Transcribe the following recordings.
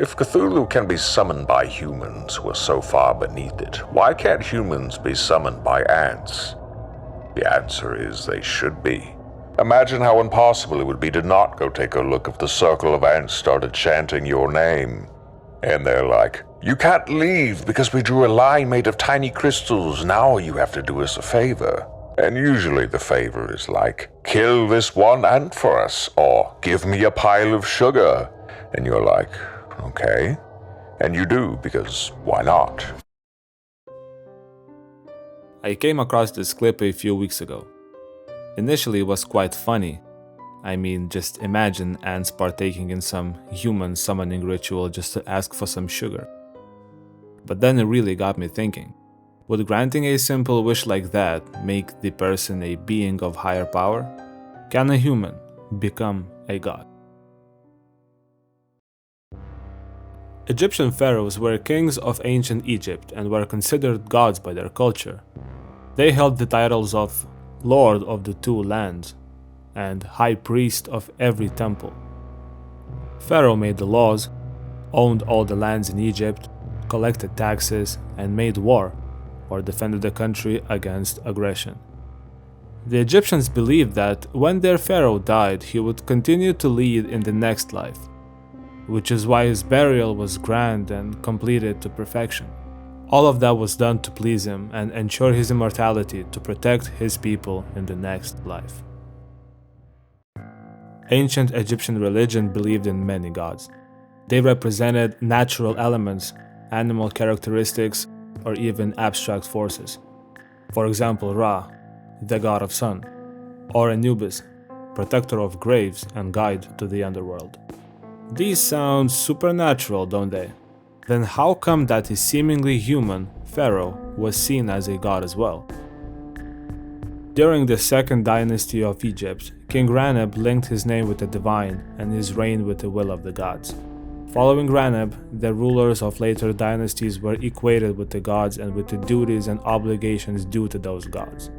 If Cthulhu can be summoned by humans who are so far beneath it, why can't humans be summoned by ants? The answer is they should be. Imagine how impossible it would be to not go take a look if the circle of ants started chanting your name. And they're like, "You can't leave because we drew a line made of tiny crystals. Now you have to do us a favor." And usually the favor is like, "Kill this one ant for us," or "Give me a pile of sugar." And you're like, "Okay." And you do, because why not? I came across this clip a few weeks ago. Initially it was quite funny. I mean, just imagine ants partaking in some human summoning ritual just to ask for some sugar. But then it really got me thinking. Would granting a simple wish like that make the person a being of higher power? Can a human become a god? Egyptian pharaohs were kings of ancient Egypt and were considered gods by their culture. They held the titles of Lord of the Two Lands and High Priest of every temple. Pharaoh made the laws, owned all the lands in Egypt, collected taxes, and made war, or defended the country against aggression. The Egyptians believed that when their pharaoh died, he would continue to lead in the next life, which is why his burial was grand and completed to perfection. All of that was done to please him and ensure his immortality to protect his people in the next life. Ancient Egyptian religion believed in many gods. They represented natural elements, animal characteristics, or even abstract forces. For example, Ra, the god of sun, or Anubis, protector of graves and guide to the underworld. These sound supernatural, don't they? Then how come that a seemingly human pharaoh was seen as a god as well? During the second dynasty of Egypt, King Raneb linked his name with the divine and his reign with the will of the gods. Following Raneb, the rulers of later dynasties were equated with the gods and with the duties and obligations due to those gods.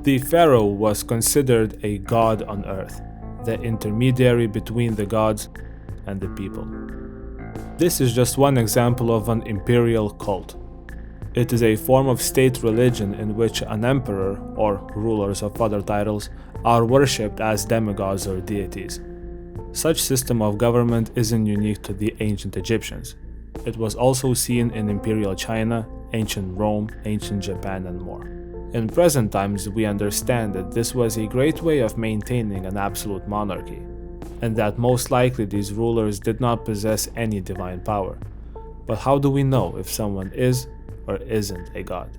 The pharaoh was considered a god on earth, the intermediary between the gods and the people. This is just one example of an imperial cult. It is a form of state religion in which an emperor, or rulers of other titles, are worshipped as demigods or deities. Such system of government isn't unique to the ancient Egyptians. It was also seen in Imperial China, ancient Rome, ancient Japan, and more. In present times, we understand that this was a great way of maintaining an absolute monarchy, and that most likely these rulers did not possess any divine power. But how do we know if someone is or isn't a god?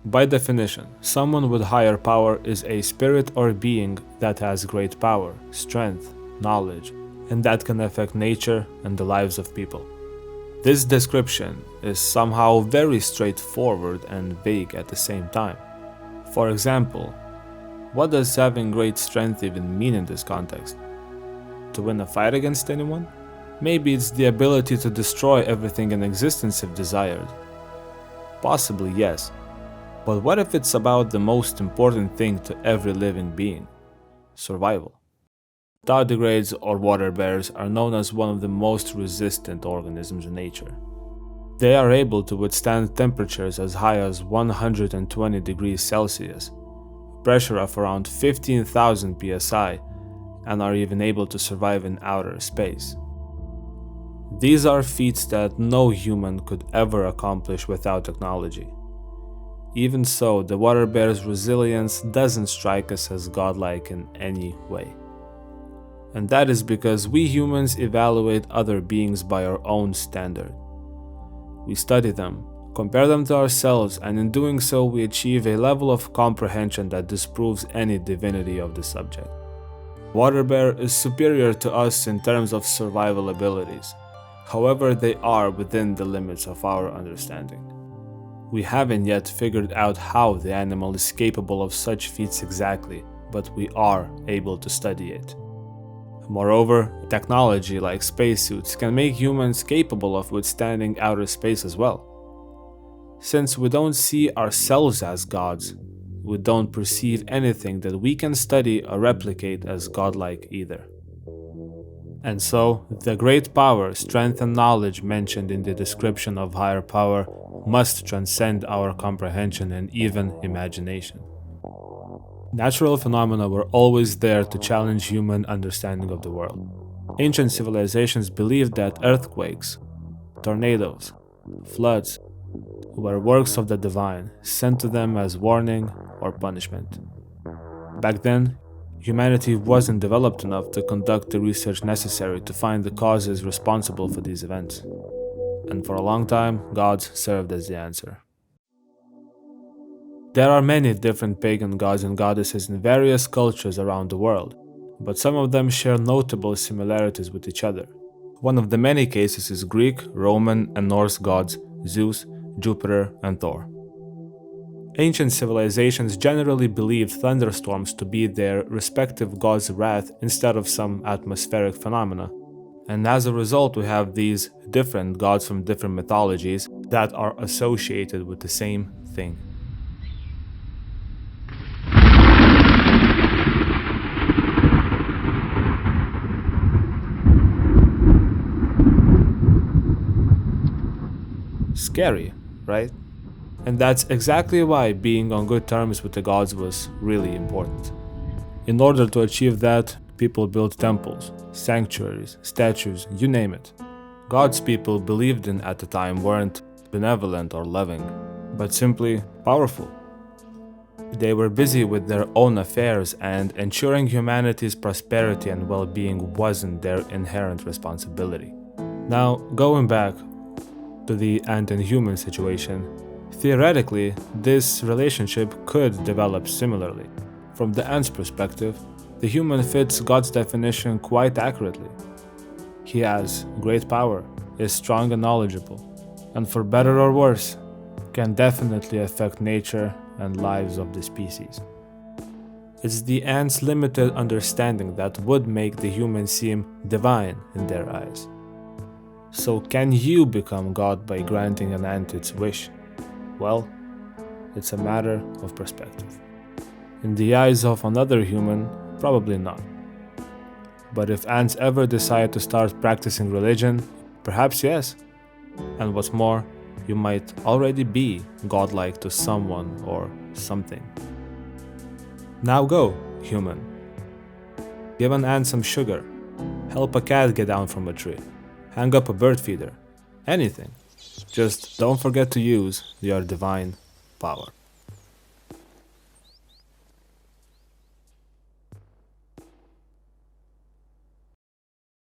By definition, someone with higher power is a spirit or being that has great power, strength, knowledge, and that can affect nature and the lives of people. This description is somehow very straightforward and vague at the same time. For example, what does having great strength even mean in this context? To win a fight against anyone? Maybe it's the ability to destroy everything in existence if desired. Possibly yes. But what if it's about the most important thing to every living being? Survival. Tardigrades or water bears are known as one of the most resistant organisms in nature. They are able to withstand temperatures as high as 120 degrees Celsius, pressure of around 15,000 psi, and are even able to survive in outer space. These are feats that no human could ever accomplish without technology. Even so, the water bear's resilience doesn't strike us as godlike in any way. And that is because we humans evaluate other beings by our own standard. We study them, compare them to ourselves, and in doing so we achieve a level of comprehension that disproves any divinity of the subject. Water bear is superior to us in terms of survival abilities. However, they are within the limits of our understanding. We haven't yet figured out how the animal is capable of such feats exactly, but we are able to study it. Moreover, technology like spacesuits can make humans capable of withstanding outer space as well. Since we don't see ourselves as gods, we don't perceive anything that we can study or replicate as godlike either. And so, the great power, strength, and knowledge mentioned in the description of higher power must transcend our comprehension and even imagination. Natural phenomena were always there to challenge human understanding of the world. Ancient civilizations believed that earthquakes, tornadoes, floods were works of the divine, sent to them as warning or punishment. Back then, humanity wasn't developed enough to conduct the research necessary to find the causes responsible for these events. And for a long time, gods served as the answer. There are many different pagan gods and goddesses in various cultures around the world, but some of them share notable similarities with each other. One of the many cases is Greek, Roman, and Norse gods Zeus, Jupiter, and Thor. Ancient civilizations generally believed thunderstorms to be their respective gods' wrath instead of some atmospheric phenomena, and as a result we have these different gods from different mythologies that are associated with the same thing. Scary, right? And that's exactly why being on good terms with the gods was really important. In order to achieve that, people built temples, sanctuaries, statues, you name it. Gods people believed in at the time weren't benevolent or loving, but simply powerful. They were busy with their own affairs, and ensuring humanity's prosperity and well-being wasn't their inherent responsibility. Now, going back to the ant and human situation, theoretically, this relationship could develop similarly. From the ant's perspective, the human fits God's definition quite accurately. He has great power, is strong and knowledgeable, and for better or worse, can definitely affect nature and lives of the species. It's the ant's limited understanding that would make the human seem divine in their eyes. So can you become God by granting an ant its wish? Well, it's a matter of perspective. In the eyes of another human, probably not. But if ants ever decide to start practicing religion, perhaps yes. And what's more, you might already be godlike to someone or something. Now go, human. Give an ant some sugar. Help a cat get down from a tree. Hang up a bird feeder. Anything. Just don't forget to use your divine power.